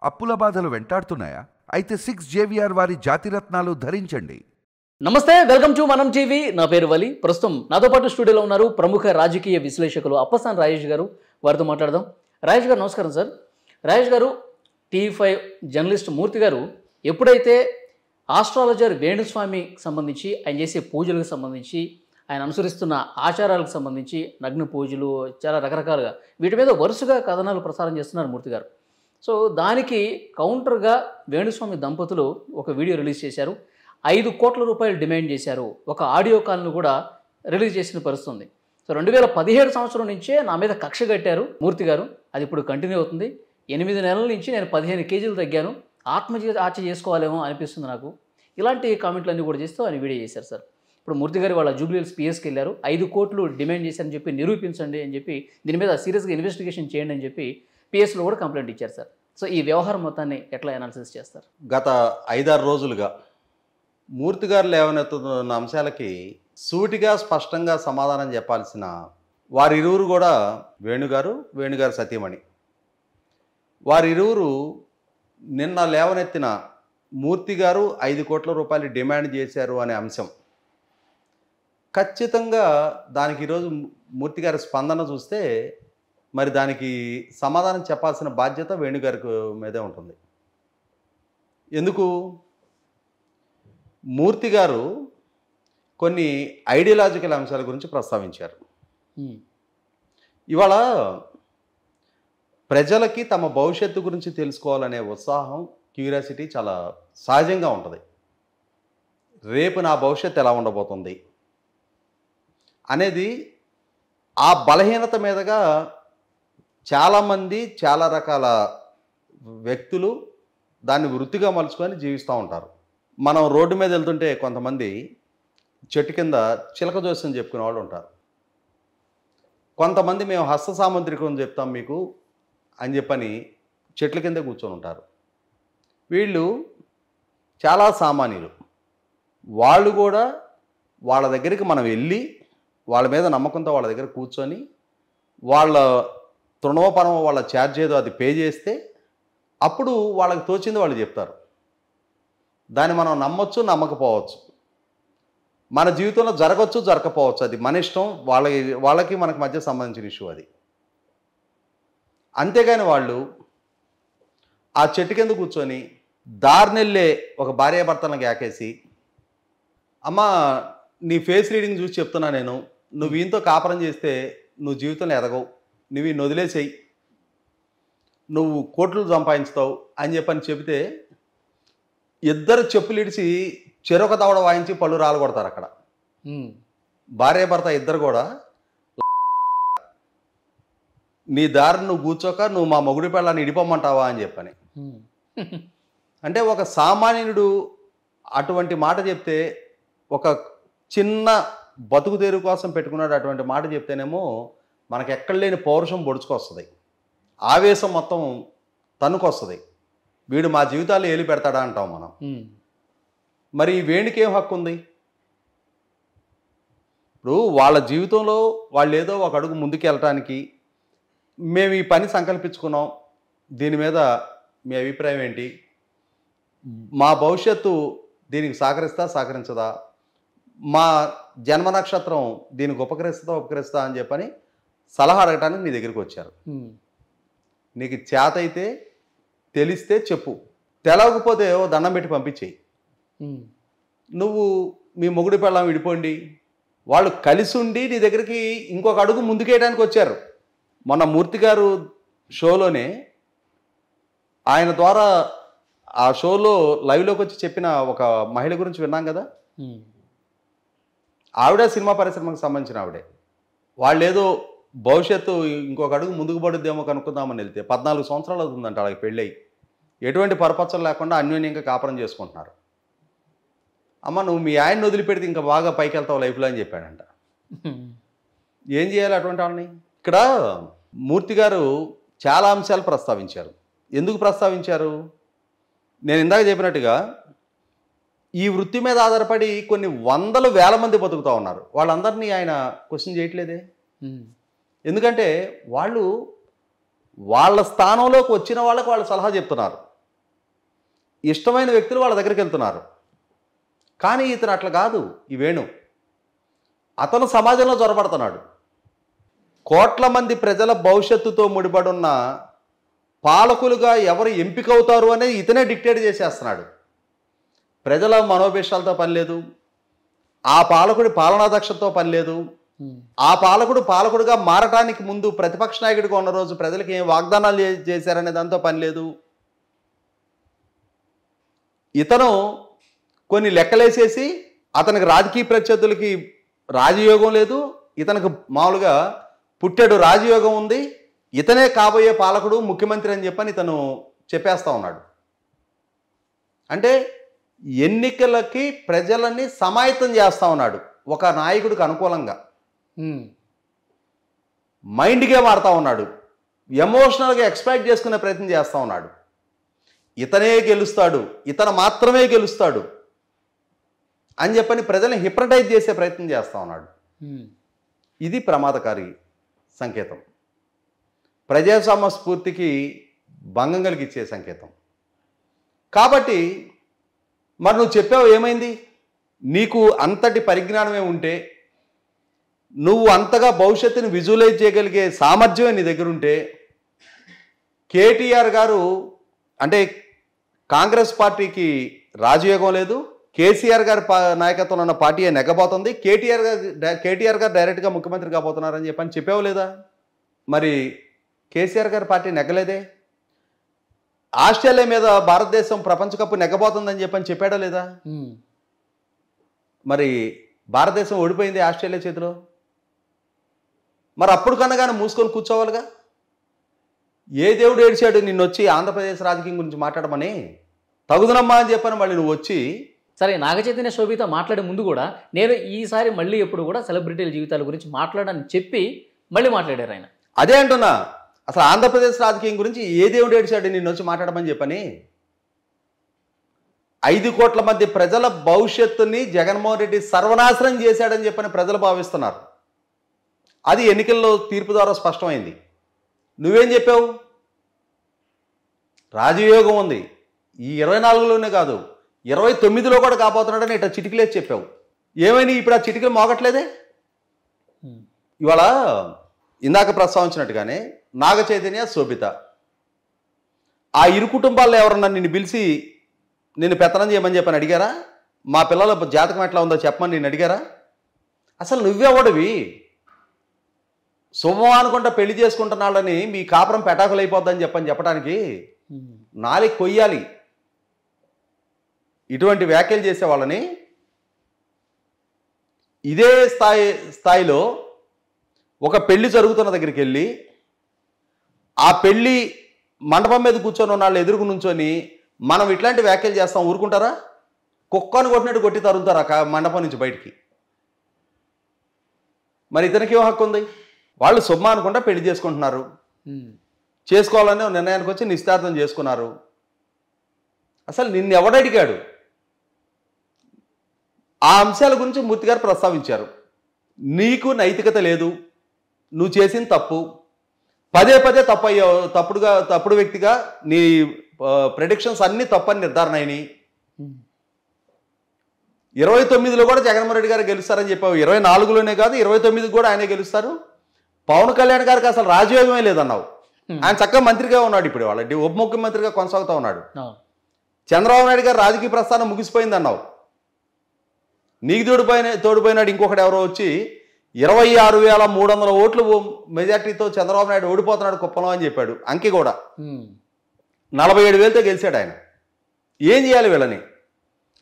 అప్పుల బాధలు వెంటాడుతున్నాయా? అయితే 6JVR వారి జాతిరత్నాలు ధరించండి. నమస్తే, వెల్కమ్ టు మనం టీవీ. నా పేరు వలి. ప్రస్తుతం నాతో పాటు స్టూడియోలో ఉన్నారు ప్రముఖ రాజకీయ విశ్లేషకులు అప్పసాని రాజేష్ గారు. వారితో మాట్లాడదాం. రాజేష్ గారు నమస్కారం సార్. రాజేష్ గారు, టీవీ5 జర్నలిస్ట్ మూర్తి గారు ఎప్పుడైతే ఆస్ట్రాలజర్ వేణుస్వామికి సంబంధించి ఆయన చేసే పూజలకు సంబంధించి ఆయన అనుసరిస్తున్న ఆచారాలకు సంబంధించి నగ్న పూజలు చాలా రకరకాలుగా వీటి మీద వరుసగా కథనాలు ప్రసారం చేస్తున్నారు మూర్తి గారు. సో దానికి కౌంటర్గా వేణుస్వామి దంపతులు ఒక వీడియో రిలీజ్ చేశారు. 5 కోట్ల రూపాయలు డిమాండ్ చేశారు. ఒక ఆడియో కాల్ను కూడా రిలీజ్ చేసిన పరిస్థితుంది. సో 2017 సంవత్సరం నుంచే నా మీద కక్ష కట్టారు మూర్తి గారు. అది ఇప్పుడు కంటిన్యూ అవుతుంది. 8 నెలల నుంచి నేను 15 కేజీలు తగ్గాను, ఆత్మహత్య చేసుకోవాలేమో అనిపిస్తుంది నాకు. ఇలాంటి కామెంట్లన్నీ కూడా చేస్తూ ఆయన వీడియో చేశారు సార్. ఇప్పుడు మూర్తి గారు వాళ్ళ జూబ్లీహిల్స్ పిఎస్కి వెళ్ళారు. 5 కోట్లు డిమాండ్ చేశారని చెప్పి నిరూపించండి అని చెప్పి, దీని మీద సీరియస్గా ఇన్వెస్టిగేషన్ చేయండి అని చెప్పి పిఎస్లో కూడా కంప్లైంట్ ఇచ్చారు సార్. సో ఈ వ్యవహారం మొత్తాన్ని ఎట్లా అనాలిసిస్ చేస్తారు? గత 5-6 రోజులుగా మూర్తి గారు లేవనెత్తుతున్న అంశాలకి సూటిగా స్పష్టంగా సమాధానం చెప్పాల్సిన వారిరువురు కూడా వేణుగారు సతీమణి, వారిరువురు నిన్న లేవనెత్తిన మూర్తి గారు 5 కోట్ల రూపాయలు డిమాండ్ చేశారు అనే అంశం ఖచ్చితంగా దానికి ఈరోజు మూర్తి గారి స్పందన చూస్తే మరి దానికి సమాధానం చెప్పాల్సిన బాధ్యత వేణుగారికి మీదే ఉంటుంది. ఎందుకు? మూర్తి గారు కొన్ని ఐడియాలజికల్ అంశాల గురించి ప్రస్తావించారు. ఇవాళ ప్రజలకి తమ భవిష్యత్తు గురించి తెలుసుకోవాలనే ఉత్సాహం, క్యూరియాసిటీ చాలా సహజంగా ఉంటుంది. రేపు నా భవిష్యత్తు ఎలా ఉండబోతుంది అనేది ఆ బలహీనత మీదుగా చాలామంది చాలా రకాల వ్యక్తులు దాన్ని వృత్తిగా మలుచుకొని జీవిస్తూ ఉంటారు. మనం రోడ్డు మీద వెళ్తుంటే కొంతమంది చెట్టు కింద చిలక జోస్యం చెప్పుకునే వాళ్ళు ఉంటారు. కొంతమంది మేము హస్త సాముద్రికం చెప్తాం మీకు అని చెప్పని చెట్ల కింద కూర్చొని ఉంటారు. వీళ్ళు చాలా సామాన్యులు. వాళ్ళు కూడా వాళ్ళ దగ్గరికి మనం వెళ్ళి వాళ్ళ మీద నమ్మకంతో వాళ్ళ దగ్గర కూర్చొని వాళ్ళ తృణోపరమో వాళ్ళ ఛార్జ్ ఏదో అది పే చేస్తే అప్పుడు వాళ్ళకి తోచింది వాళ్ళు చెప్తారు. దాన్ని మనం నమ్మొచ్చు, నమ్మకపోవచ్చు. మన జీవితంలో జరగవచ్చు, జరగకపోవచ్చు. అది మన ఇష్టం. వాళ్ళకి మనకి మధ్య సంబంధించిన ఇష్యూ అది. అంతేగాని వాళ్ళు ఆ చెట్టు కింద కూర్చొని దారినెళ్ళే ఒక భార్యాభర్తలను ఏకేసి, అమ్మ నీ ఫేస్ రీడింగ్ చూసి చెప్తున్నా నేను, నువ్వు ఈయనతో కాపురం చేస్తే నువ్వు జీవితంలో ఎదగవు, నువ్వు ఈయన వదిలేసేయి, నువ్వు కోట్లు సంపాదించుతావు అని చెప్పని చెబితే ఇద్దరు చెప్పులు ఇడిచి చెరొక దవడ వాయించి పళ్ళు రాలు కొడతారు అక్కడ. భార్యాభర్త ఇద్దరు కూడా నీ దారి నువ్వు కూర్చోక నువ్వు మా మొగుడి పెళ్ళాన్ని ఇడిపోమ్మంటావా అని చెప్పని. అంటే ఒక సామాన్యుడు అటువంటి మాట చెప్తే, ఒక చిన్న బతుకు తెరువు కోసం పెట్టుకున్నాడు అటువంటి మాట చెప్తేనేమో మనకు ఎక్కడ లేని పౌరుషం పొడుచుకొస్తుంది, ఆవేశం మొత్తం తన్నుకొస్తుంది. వీడు మా జీవితాల్లో ఏలి పెడతాడా అంటాం మనం. మరి వేణికి ఏం హక్కు ఉంది? ఇప్పుడు వాళ్ళ జీవితంలో వాళ్ళు ఏదో ఒక అడుగు ముందుకు వెళ్ళటానికి మేము ఈ పని సంకల్పించుకున్నాం, దీని మీద మీ అభిప్రాయం ఏంటి, మా భవిష్యత్తు దీనికి సహకరించదా, మా జన్మ నక్షత్రం దీనికి ఉపకరిస్తా అని చెప్పని సలహా అడగటానికి నీ దగ్గరికి వచ్చారు. నీకు చేత అయితే తెలిస్తే చెప్పు, తెలవకపోతే ఓ దండం పెట్టి పంపించేయి. నువ్వు మీ మొగుడి పెళ్ళాం విడిపోండి, వాళ్ళు కలిసి ఉండి నీ దగ్గరికి ఇంకొక అడుగు ముందుకేయడానికి వచ్చారు. మొన్న మూర్తి గారు షోలోనే ఆయన ద్వారా ఆ షోలో లైవ్లోకి వచ్చి చెప్పిన ఒక మహిళ గురించి విన్నాం కదా. ఆవిడ సినిమా పరిశ్రమకు సంబంధించిన ఆవిడే. వాళ్ళు ఏదో భవిష్యత్తు ఇంకొక అడుగు ముందుకు పడుద్దేమో కనుక్కుందామని వెళ్తే 14 సంవత్సరాలు అవుతుందంట వాళ్ళకి పెళ్ళయి. ఎటువంటి పరపచ్చలు లేకుండా అన్యోన్యంగా కాపురం చేసుకుంటున్నారు. అమ్మ నువ్వు మీ ఆయన్ని వదిలిపెడితే ఇంకా బాగా పైకి వెళ్తావు లైఫ్లో అని చెప్పాడంట. ఏం చేయాలి అటువంటి వాళ్ళని? ఇక్కడ మూర్తి గారు చాలా అంశాలు ప్రస్తావించారు. ఎందుకు ప్రస్తావించారు? నేను ఇందాక చెప్పినట్టుగా ఈ వృత్తి మీద ఆధారపడి కొన్ని వందల వేల మంది బతుకుతూ ఉన్నారు. వాళ్ళందరినీ ఆయన క్వశ్చన్ చేయట్లేదే. ఎందుకంటే వాళ్ళు వాళ్ళ స్థానంలోకి వచ్చిన వాళ్ళకి వాళ్ళు సలహా చెప్తున్నారు. ఇష్టమైన వ్యక్తులు వాళ్ళ దగ్గరికి వెళ్తున్నారు. కానీ ఇతను అట్లా కాదు. ఈ వేణు అతను సమాజంలో చొరబడుతున్నాడు. కోట్ల మంది ప్రజల భవిష్యత్తుతో ముడిపడున్న పాలకులుగా ఎవరు ఎంపికవుతారు అనేది ఇతనే డిక్టేట్ చేసేస్తున్నాడు. ప్రజల మనోభీష్టాలతో పని లేదు, ఆ పాలకుడి పాలనా దక్షతతో పని లేదు, ఆ పాలకుడు పాలకుడిగా మారటానికి ముందు ప్రతిపక్ష నాయకుడిగా ఉన్న రోజు ప్రజలకు ఏం వాగ్దానాలు చేశారనే దాంతో పని లేదు. ఇతను కొన్ని లెక్కలేసేసి అతనికి రాజకీయ ప్రత్యర్థులకి రాజయోగం లేదు, ఇతనికి మామూలుగా పుట్టాడు రాజయోగం ఉంది, ఇతనే కాబోయే పాలకుడు ముఖ్యమంత్రి అని చెప్పని ఇతను చెప్పేస్తా ఉన్నాడు. అంటే ఎన్నికలకి ప్రజలని సమాయత్తం చేస్తా ఉన్నాడు ఒక నాయకుడికి అనుకూలంగా. మైండ్ గేమ్ ఆడుతూ ఉన్నాడు, ఎమోషనల్గా ఎక్స్పెక్ట్ చేసుకునే ప్రయత్నం చేస్తూ ఉన్నాడు. ఇతనే గెలుస్తాడు, ఇతను మాత్రమే గెలుస్తాడు అని చెప్పని ప్రజల్ని హిప్నటైజ్ చేసే ప్రయత్నం చేస్తూ ఉన్నాడు. ఇది ప్రమాదకారి సంకేతం, ప్రజాస్వామ్య స్ఫూర్తికి భంగం కలిగించే సంకేతం. కాబట్టి మరి నువ్వు చెప్పావు, ఏమైంది? నీకు అంతటి పరిజ్ఞానమే ఉంటే, నువ్వు అంతగా భవిష్యత్తుని విజువలైజ్ చేయగలిగే సామర్థ్యమే నీ దగ్గర ఉంటే, కేటీఆర్ గారు అంటే కాంగ్రెస్ పార్టీకి రాజయోగం లేదు, కేసీఆర్ గారి నాయకత్వంలో ఉన్న పార్టీ నెగ్గబోతుంది, కేటీఆర్ గారు డైరెక్ట్గా ముఖ్యమంత్రి కాబోతున్నారని చెప్పావు లేదా? మరి కేసీఆర్ గారి పార్టీ నెగ్గలేదే. ఆస్ట్రేలియా మీద భారతదేశం ప్రపంచ కప్ నెగ్గబోతుందని చెప్పాడా లేదా? మరి భారతదేశం ఓడిపోయింది ఆస్ట్రేలియా చేతిలో. మరి అప్పుడు కన్నా కానీ మూసుకొని కూర్చోవాలిగా. ఏ దేవుడు ఏడ్చాడు నిన్నొచ్చి ఆంధ్రప్రదేశ్ రాజకీయం గురించి మాట్లాడమని? తగుదనమ్మా అని చెప్పని మళ్ళీ నువ్వు వచ్చి. సరే, నాగచైతన్య శోభిత మాట్లాడే ముందు కూడా నేను ఈసారి మళ్ళీ ఎప్పుడు కూడా సెలబ్రిటీల జీవితాల గురించి మాట్లాడని చెప్పి మళ్ళీ మాట్లాడారు ఆయన. అదే అంటున్నా, అసలు ఆంధ్రప్రదేశ్ రాజకీయం గురించి ఏ దేవుడు ఏడ్చాడు నిన్ను వచ్చి మాట్లాడమని చెప్పని? 5 కోట్ల మంది ప్రజల భవిష్యత్తుని జగన్మోహన్ రెడ్డి సర్వనాశనం చేశాడని చెప్పని ప్రజలు భావిస్తున్నారు. అది ఎన్నికల్లో తీర్పు ద్వారా స్పష్టమైంది. నువ్వేం చెప్పావు? రాజయోగం ఉంది, ఈ 24లోనే కాదు 29లో కూడా కాబోతున్నాడని ఇట్లా చిటికలేసి చెప్పావు. ఏమైనా ఇప్పుడు ఆ చిటికలు మోగట్లేదే? ఇవాళ ఇందాక ప్రస్తావించినట్టుగానే నాగ చైతన్య, శోభిత, ఆ ఇరు కుటుంబాల్లో ఎవరన్నా నిన్ను పిలిచి నిన్ను పెత్తనం చేయమని చెప్పని అడిగారా? మా పిల్లల జాతకం ఎట్లా ఉందో చెప్పమని నిన్ను అడిగారా? అసలు నువ్వెవడివి? శుభం అనుకుంటా పెళ్లి చేసుకుంటున్నాళ్ళని మీ కాపురం పెటాకులు అయిపోద్దని చెప్పడానికి నాలుగు కొయ్యాలి. ఇటువంటి వ్యాఖ్యలు చేసే వాళ్ళని ఇదే స్థాయిలో ఒక పెళ్లి జరుగుతున్న దగ్గరికి వెళ్ళి ఆ పెళ్లి మండపం మీద కూర్చొని ఉన్న వాళ్ళు ఎదురుకు నుంచొని మనం ఇట్లాంటి వ్యాఖ్యలు చేస్తాం, ఊరుకుంటారా? కుక్కను కొట్టినట్టు కొట్టి తరుగుతారా మండపం నుంచి బయటికి? మరి ఇతనికి ఏం హక్కు ఉంది? వాళ్ళు శుభ్మ అనుకుంటా పెళ్లి చేసుకుంటున్నారు, చేసుకోవాలని నిర్ణయానికి వచ్చి నిశ్చితార్థం చేసుకున్నారు. అసలు నిన్ను ఎవడడిగాడు? ఆ అంశాల గురించి మూర్తి గారు ప్రస్తావించారు. నీకు నైతికత లేదు, నువ్వు చేసిన తప్పు, పదే తప్పుడు వ్యక్తిగా నీ ప్రెడిక్షన్స్ అన్నీ తప్పని నిర్ధారణ అయినాయి. 29లో కూడా జగన్మోహన్ రెడ్డి గారు గెలుస్తారని చెప్పావు. 24లోనే కాదు 29 కూడా ఆయనే గెలుస్తారు. పవన్ కళ్యాణ్ గారికి అసలు రాజయోగమే లేదన్నావు. ఆయన చక్కగా మంత్రిగా ఉన్నాడు, ఇప్పుడు వాళ్ళ ఉప ముఖ్యమంత్రిగా కొనసాగుతూ ఉన్నాడు. చంద్రబాబు నాయుడు గారు రాజకీయ ప్రస్థానం ముగిసిపోయింది అన్నావు. నీకు తోడిపోయినాడు ఇంకొకటి ఎవరో వచ్చి 26,300 ఓట్లు మెజార్టీతో చంద్రబాబు నాయుడు ఓడిపోతున్నాడు కుప్పంలో అని చెప్పాడు. అంకి కూడా 47,000తో గెలిచాడు ఆయన. ఏం చేయాలి వీళ్ళని?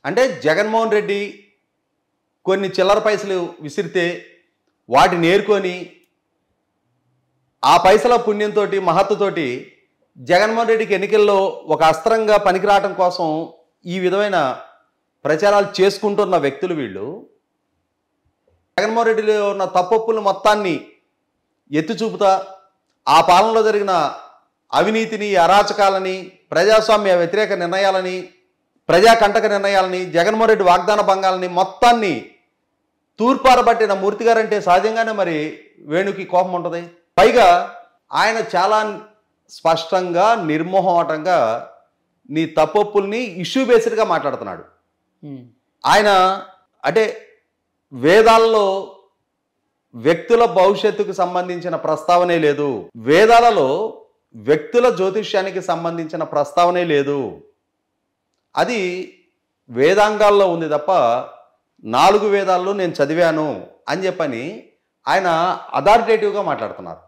అంటే జగన్మోహన్ రెడ్డి కొన్ని చిల్లర పైసలు విసిరితే వాటిని ఏరుకొని ఆ పైసల పుణ్యంతో మహత్తుతోటి జగన్మోహన్ రెడ్డికి ఎన్నికల్లో ఒక అస్త్రంగా పనికిరావటం కోసం ఈ విధమైన ప్రచారాలు చేసుకుంటున్న వ్యక్తులు వీళ్ళు. జగన్మోహన్ రెడ్డిలో ఉన్న తప్పొప్పులు మొత్తాన్ని ఎత్తి చూపుతా ఆ పాలనలో జరిగిన అవినీతిని, అరాచకాలని, ప్రజాస్వామ్య వ్యతిరేక నిర్ణయాలని, ప్రజాకంటక నిర్ణయాలని, జగన్మోహన్ రెడ్డి వాగ్దాన భంగాలని మొత్తాన్ని తూర్పారబట్టిన మూర్తి గారంటే సహజంగానే మరి వేణుకి కోపం ఉంటుంది. పైగా ఆయన చాలా స్పష్టంగా నిర్మోహమాటంగా నీ తప్పొప్పుల్ని ఇష్యూ బేస్డ్గా మాట్లాడుతున్నాడు. ఆయన అంటే వేదాలలో వ్యక్తుల భవిష్యత్తుకు సంబంధించిన ప్రస్తావనే లేదు, వేదాలలో వ్యక్తుల జ్యోతిష్యానికి సంబంధించిన ప్రస్తావనే లేదు. అది వేదాంగాల్లో ఉంది తప్ప 4 వేదాల్లో నేను చదివాను అని చెప్పని ఆయన అథారిటేటివ్గా మాట్లాడుతున్నారు.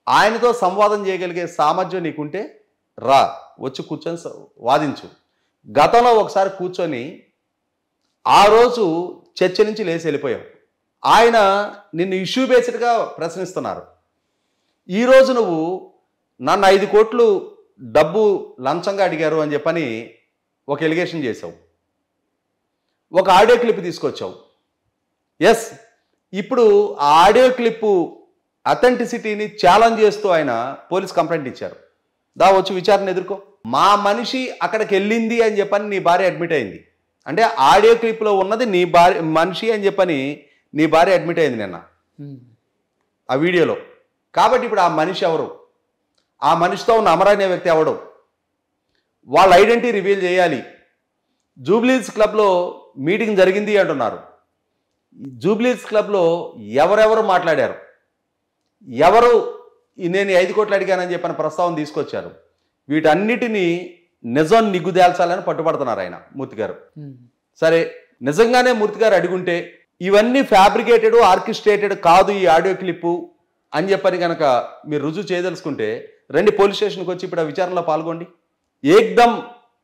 ఆయనతో సంవాదం చేయగలిగే సామర్థ్యం నీకుంటే రా, వచ్చి కూర్చొని వాదించు. గతంలో ఒకసారి కూర్చొని ఆ రోజు చర్చ నుంచి లేచి వెళ్ళిపోయావు. ఆయన నిన్ను ఇష్యూ బేస్డ్గా ప్రశ్నిస్తున్నారు. ఈరోజు నువ్వు నన్ను 5 కోట్లు డబ్బు లంచంగా అడిగారు అని చెప్పని ఒక ఎలిగేషన్ చేసావు, ఒక ఆడియో క్లిప్ తీసుకొచ్చావు. ఎస్, ఇప్పుడు ఆ ఆడియో క్లిప్పు అథెంటిసిటీని ఛాలెంజ్ చేస్తూ ఆయన పోలీస్ కంప్లైంట్ ఇచ్చారు. దా వచ్చి విచారణ ఎదుర్కో. మా మనిషి అక్కడికి వెళ్ళింది అని చెప్పని నీ భార్య అడ్మిట్ అయింది. అంటే ఆడియో క్లిప్లో ఉన్నది నీ భార్య మనిషి అని చెప్పని నీ భార్య అడ్మిట్ అయింది నిన్న ఆ వీడియోలో. కాబట్టి ఇప్పుడు ఆ మనిషి ఎవరు, ఆ మనిషితో ఉన్న అమర్ అనే వ్యక్తి ఎవడు, వాళ్ళ ఐడెంటిటీ రివీల్ చేయాలి. జూబ్లీస్ క్లబ్లో మీటింగ్ జరిగింది అంటున్నారు. జూబ్లీస్ క్లబ్లో ఎవరెవరు మాట్లాడారు, ఎవరు నేను 5 కోట్లు అడిగానని చెప్పిన ప్రస్తావన తీసుకొచ్చారు, వీటన్నిటినీ నిజం నిగ్గుదేల్చాలని పట్టుబడుతున్నారు ఆయన మూర్తి గారు. సరే, నిజంగానే మూర్తి గారు అడుగుంటే ఇవన్నీ ఫ్యాబ్రికేటెడ్ ఆర్కెస్ట్రేటెడ్ కాదు ఈ ఆడియో క్లిప్పు అని చెప్పని కనుక మీరు రుజువు చేయదలుచుకుంటే రండి పోలీస్ స్టేషన్కి వచ్చి ఇప్పుడు ఆ విచారణలో పాల్గొండి. ఏకదం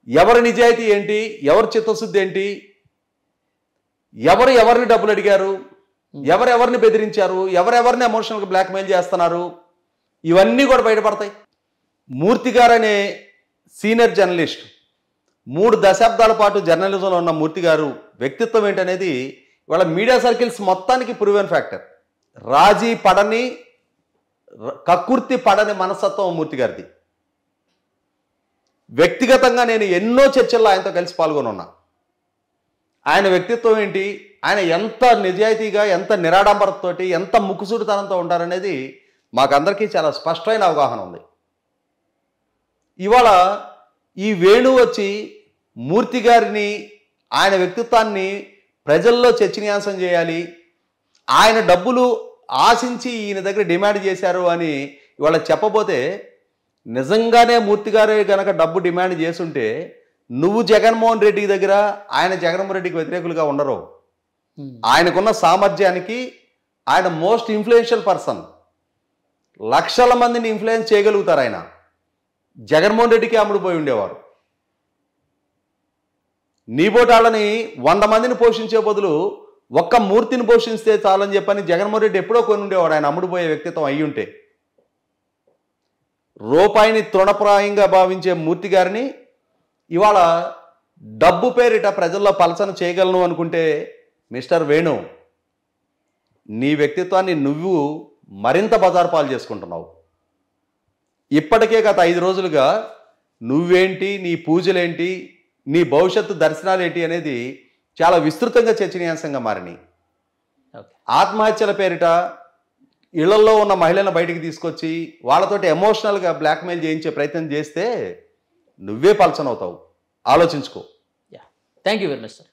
ఎవరి నిజాయితీ ఏంటి, ఎవరి చిత్తశుద్ధి ఏంటి, ఎవరిని డబ్బులు అడిగారు, ఎవరెవరిని బెదిరించారు, ఎవరెవరిని ఎమోషనల్గా బ్లాక్మెయిల్ చేస్తున్నారు, ఇవన్నీ కూడా బయటపడతాయి. మూర్తి గారు అనే సీనియర్ జర్నలిస్ట్, 3 దశాబ్దాల పాటు జర్నలిజంలో ఉన్న మూర్తి గారు వ్యక్తిత్వం ఏంటనేది ఇవాళ మీడియా సర్కిల్స్ మొత్తానికి ప్రూవెన్ ఫ్యాక్టర్. రాజీ పడని, కక్కుర్తి పడని మనస్తత్వం మూర్తి గారిది. వ్యక్తిగతంగా నేను ఎన్నో చర్చల్లో ఆయనతో కలిసి పాల్గొని ఉన్నా. ఆయన వ్యక్తిత్వం ఏంటి, ఆయన ఎంత నిజాయితీగా, ఎంత నిరాడంబరతతోటి, ఎంత ముక్కుసూటితనంతో ఉంటారనేది మాకందరికీ చాలా స్పష్టమైన అవగాహన ఉంది. ఇవాళ ఈ వేణు వచ్చి మూర్తి గారిని, ఆయన వ్యక్తిత్వాన్ని ప్రజల్లో చర్చనీయాంశం చేయాలి, ఆయన డబ్బులు ఆశించి ఈయన దగ్గర డిమాండ్ చేశారు అని ఇవాళ చెప్పబోతే, నిజంగానే మూర్తి గారే కనుక డబ్బు డిమాండ్ చేస్తుంటే నువ్వు జగన్మోహన్ రెడ్డి దగ్గర, ఆయన జగన్మోహన్ రెడ్డికి వ్యతిరేకులుగా ఉండరు. ఆయనకున్న సామర్థ్యానికి ఆయన మోస్ట్ ఇన్ఫ్లుయెన్షియల్ పర్సన్, లక్షల మందిని ఇన్ఫ్లుయెన్స్ చేయగలుగుతారు. ఆయన జగన్మోహన్ రెడ్డికి అమ్ముడుపోయి ఉండేవారు. నీ బోటాళ్ళని 100 మందిని పోషించే బదులు ఒక్క మూర్తిని పోషిస్తే చాలని చెప్పని జగన్మోహన్ రెడ్డి ఎప్పుడో కొని ఉండేవాడు, ఆయన అమ్ముడుపోయే వ్యక్తిత్వం అయ్యి ఉంటే. రూపాయిని తృణప్రాయంగా భావించే మూర్తి గారిని ఇవాళ డబ్బు పేరిట ప్రజల్లో పలసన చేయగలను అనుకుంటే మిస్టర్ వేణు, నీ వ్యక్తిత్వాన్ని నువ్వు మరింత బజారు పాలు చేసుకుంటున్నావు. ఇప్పటికే గత 5 రోజులుగా నువ్వేంటి, నీ పూజలేంటి, నీ భవిష్యత్తు దర్శనాలేంటి అనేది చాలా విస్తృతంగా చర్చనీయాంశంగా మారినాయి. ఆత్మహత్యల పేరిట ఇళ్లలో ఉన్న మహిళలను బయటికి తీసుకొచ్చి వాళ్ళతోటి ఎమోషనల్గా బ్లాక్మెయిల్ చేయించే ప్రయత్నం చేస్తే నువ్వే పలచనవుతావు. ఆలోచించుకో. Thank you very much sir.